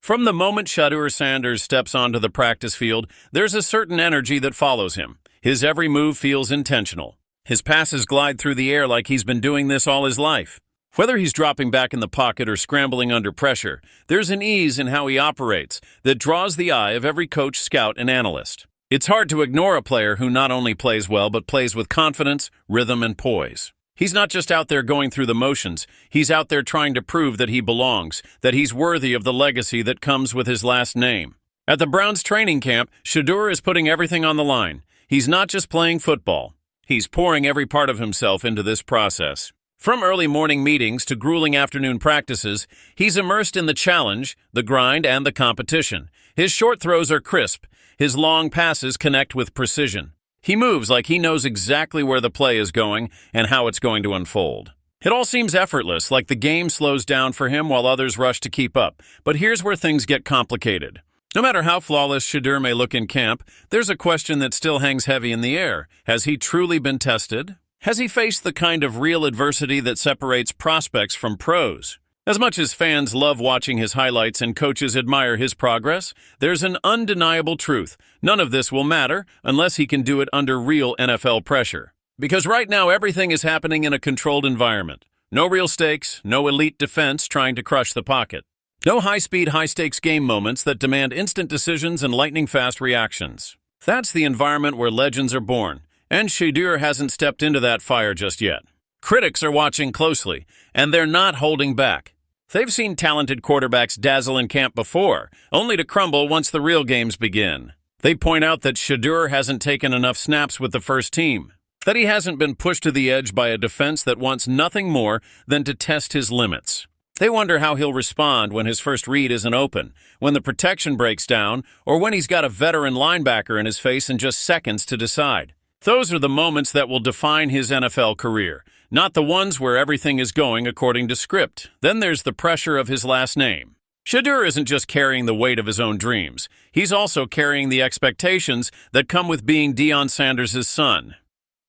From the moment Shedeur Sanders steps onto the practice field, there's a certain energy that follows him. His every move feels intentional. His passes glide through the air like he's been doing this all his life. Whether he's dropping back in the pocket or scrambling under pressure, there's an ease in how he operates that draws the eye of every coach, scout, and analyst. It's hard to ignore a player who not only plays well but plays with confidence, rhythm, and poise. He's not just out there going through the motions, he's out there trying to prove that he belongs, that he's worthy of the legacy that comes with his last name. At the Browns training camp, Shedeur is putting everything on the line. He's not just playing football. He's pouring every part of himself into this process. From early morning meetings to grueling afternoon practices, he's immersed in the challenge, the grind, and the competition. His short throws are crisp. His long passes connect with precision. He moves like he knows exactly where the play is going and how it's going to unfold. It all seems effortless, like the game slows down for him while others rush to keep up. But here's where things get complicated. No matter how flawless Shedeur may look in camp, there's a question that still hangs heavy in the air. Has he truly been tested? Has he faced the kind of real adversity that separates prospects from pros? As much as fans love watching his highlights and coaches admire his progress, there's an undeniable truth. None of this will matter unless he can do it under real NFL pressure. Because right now everything is happening in a controlled environment. No real stakes, no elite defense trying to crush the pocket. No high-speed, high-stakes game moments that demand instant decisions and lightning-fast reactions. That's the environment where legends are born, and Shedeur hasn't stepped into that fire just yet. Critics are watching closely, and they're not holding back. They've seen talented quarterbacks dazzle in camp before, only to crumble once the real games begin. They point out that Shedeur hasn't taken enough snaps with the first team, that he hasn't been pushed to the edge by a defense that wants nothing more than to test his limits. They wonder how he'll respond when his first read isn't open, when the protection breaks down, or when he's got a veteran linebacker in his face in just seconds to decide. Those are the moments that will define his NFL career, not the ones where everything is going according to script. Then there's the pressure of his last name. Shedeur isn't just carrying the weight of his own dreams. He's also carrying the expectations that come with being Deion Sanders' son.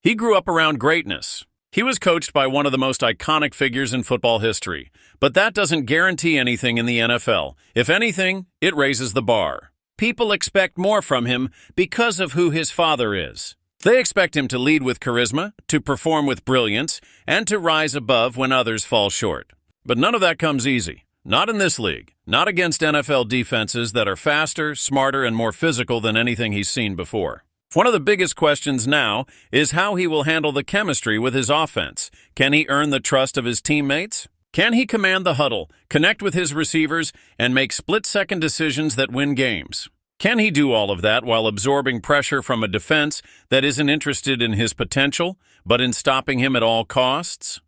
He grew up around greatness. He was coached by one of the most iconic figures in football history. But that doesn't guarantee anything in the NFL. If anything, it raises the bar. People expect more from him because of who his father is. They expect him to lead with charisma, to perform with brilliance, and to rise above when others fall short. But none of that comes easy. Not in this league. Not against NFL defenses that are faster, smarter, and more physical than anything he's seen before. One of the biggest questions now is how he will handle the chemistry with his offense. Can he earn the trust of his teammates? Can he command the huddle, connect with his receivers, and make split-second decisions that win games? Can he do all of that while absorbing pressure from a defense that isn't interested in his potential, but in stopping him at all costs?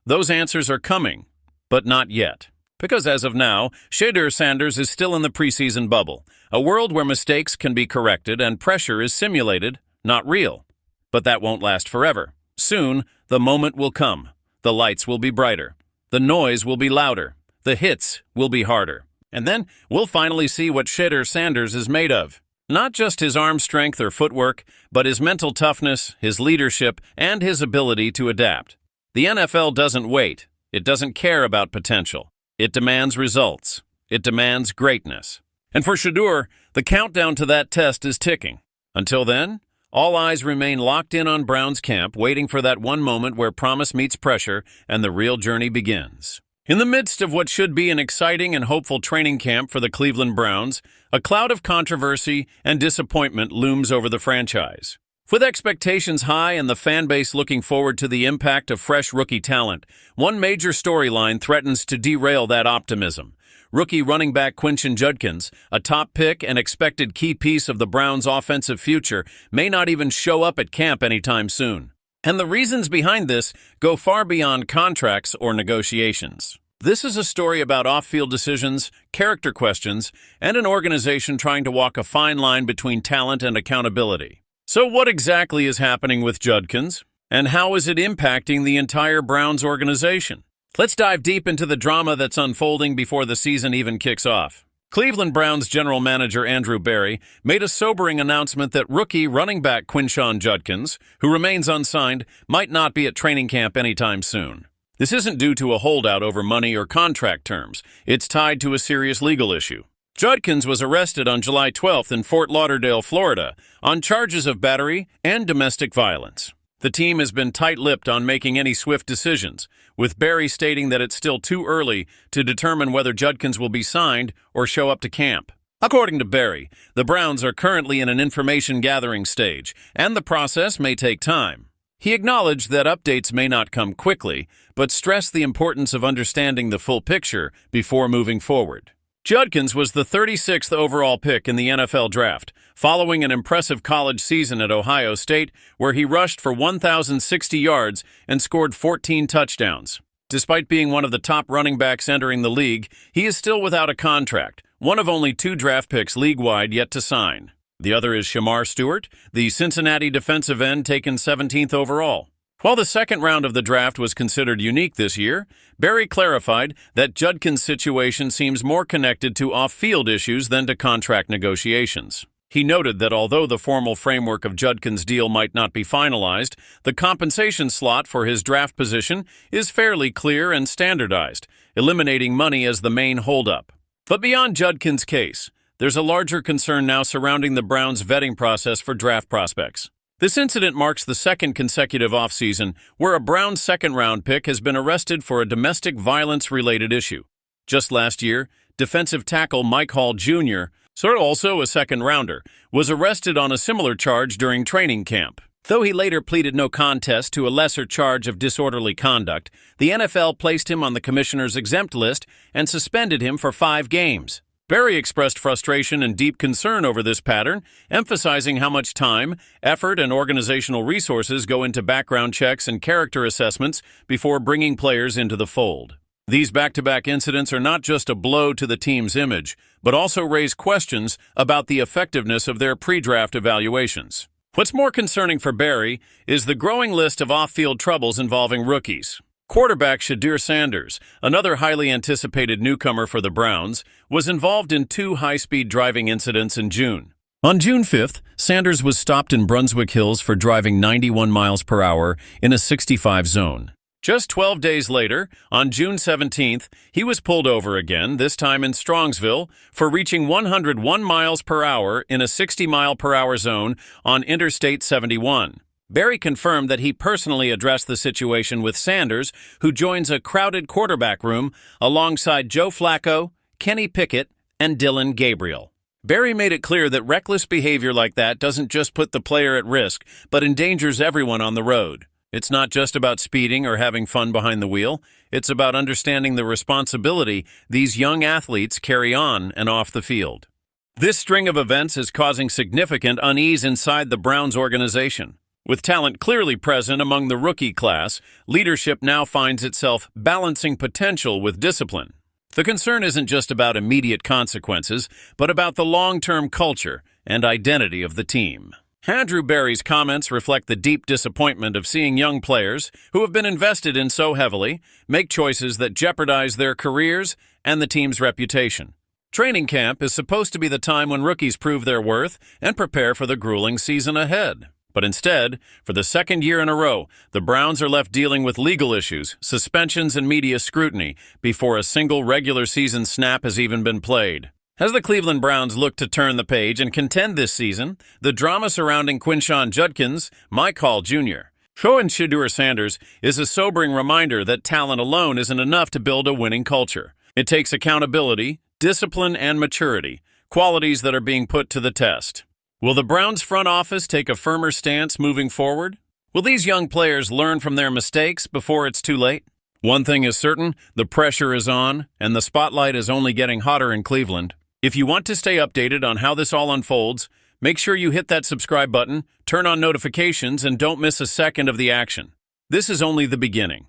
Those answers are coming, but not yet. Because as of now, Shedeur Sanders is still in the preseason bubble, a world where mistakes can be corrected and pressure is simulated, not real. But that won't last forever. Soon, the moment will come. The lights will be brighter. The noise will be louder. The hits will be harder. And then we'll finally see what Shedeur Sanders is made of. Not just his arm strength or footwork, but his mental toughness, his leadership, and his ability to adapt. The NFL doesn't wait. It doesn't care about potential. It demands results. It demands greatness. And for Shedeur, the countdown to that test is ticking. Until then, all eyes remain locked in on Browns camp, waiting for that one moment where promise meets pressure and the real journey begins. In the midst of what should be an exciting and hopeful training camp for the Cleveland Browns, a cloud of controversy and disappointment looms over the franchise. With expectations high and the fan base looking forward to the impact of fresh rookie talent, one major storyline threatens to derail that optimism. Rookie running back Judkins, a top pick and expected key piece of the Browns' offensive future, may not even show up at camp anytime soon. And the reasons behind this go far beyond contracts or negotiations. This is a story about off-field decisions, character questions, and an organization trying to walk a fine line between talent and accountability. So what exactly is happening with Judkins, and how is it impacting the entire Browns organization? Let's dive deep into the drama that's unfolding before the season even kicks off. Cleveland Browns general manager Andrew Berry made a sobering announcement that rookie running back Judkins, who remains unsigned, might not be at training camp anytime soon. This isn't due to a holdout over money or contract terms. It's tied to a serious legal issue. Judkins was arrested on July 12th in Fort Lauderdale, Florida, on charges of battery and domestic violence. The team has been tight-lipped on making any swift decisions, with Barry stating that it's still too early to determine whether Judkins will be signed or show up to camp. According to Barry, the Browns are currently in an information-gathering stage, and the process may take time. He acknowledged that updates may not come quickly, but stressed the importance of understanding the full picture before moving forward. Judkins was the 36th overall pick in the NFL draft, following an impressive college season at Ohio State, where he rushed for 1,060 yards and scored 14 touchdowns. Despite being one of the top running backs entering the league, he is still without a contract, one of only 2 draft picks league-wide yet to sign. The other is Shedeur Sanders, the Cincinnati defensive end taken 17th overall. While the second round of the draft was considered unique this year, Barry clarified that Judkins' situation seems more connected to off-field issues than to contract negotiations. He noted that although the formal framework of Judkins' deal might not be finalized, the compensation slot for his draft position is fairly clear and standardized, eliminating money as the main holdup. But beyond Judkins' case, there's a larger concern now surrounding the Browns' vetting process for draft prospects. This incident marks the second consecutive offseason where a Browns second-round pick has been arrested for a domestic violence-related issue. Just last year, defensive tackle Mike Hall Jr., also a second-rounder, was arrested on a similar charge during training camp. Though he later pleaded no contest to a lesser charge of disorderly conduct, the NFL placed him on the commissioner's exempt list and suspended him for 5 games. Barry expressed frustration and deep concern over this pattern, emphasizing how much time, effort, and organizational resources go into background checks and character assessments before bringing players into the fold. These back-to-back incidents are not just a blow to the team's image, but also raise questions about the effectiveness of their pre-draft evaluations. What's more concerning for Barry is the growing list of off-field troubles involving rookies. Quarterback Shedeur Sanders, another highly anticipated newcomer for the Browns, was involved in 2 high-speed driving incidents in June. On June 5th, Sanders was stopped in Brunswick Hills for driving 91 miles per hour in a 65 zone. Just 12 days later, on June 17th, he was pulled over again, this time in Strongsville, for reaching 101 miles per hour in a 60-mile-per-hour zone on Interstate 71. Barry confirmed that he personally addressed the situation with Sanders, who joins a crowded quarterback room alongside Joe Flacco, Kenny Pickett, and Dylan Gabriel. Barry made it clear that reckless behavior like that doesn't just put the player at risk, but endangers everyone on the road. It's not just about speeding or having fun behind the wheel. It's about understanding the responsibility these young athletes carry on and off the field. This string of events is causing significant unease inside the Browns organization. With talent clearly present among the rookie class, leadership now finds itself balancing potential with discipline. The concern isn't just about immediate consequences, but about the long-term culture and identity of the team. Andrew Barry's comments reflect the deep disappointment of seeing young players, who have been invested in so heavily, make choices that jeopardize their careers and the team's reputation. Training camp is supposed to be the time when rookies prove their worth and prepare for the grueling season ahead. But instead, for the second year in a row, the Browns are left dealing with legal issues, suspensions, and media scrutiny before a single regular season snap has even been played. As the Cleveland Browns look to turn the page and contend this season, the drama surrounding Quinshon Judkins, Mike Hall Jr., and Shedeur Sanders is a sobering reminder that talent alone isn't enough to build a winning culture. It takes accountability, discipline, and maturity, qualities that are being put to the test. Will the Browns front office take a firmer stance moving forward? Will these young players learn from their mistakes before it's too late? One thing is certain, the pressure is on, and the spotlight is only getting hotter in Cleveland. If you want to stay updated on how this all unfolds, make sure you hit that subscribe button, turn on notifications, and don't miss a second of the action. This is only the beginning.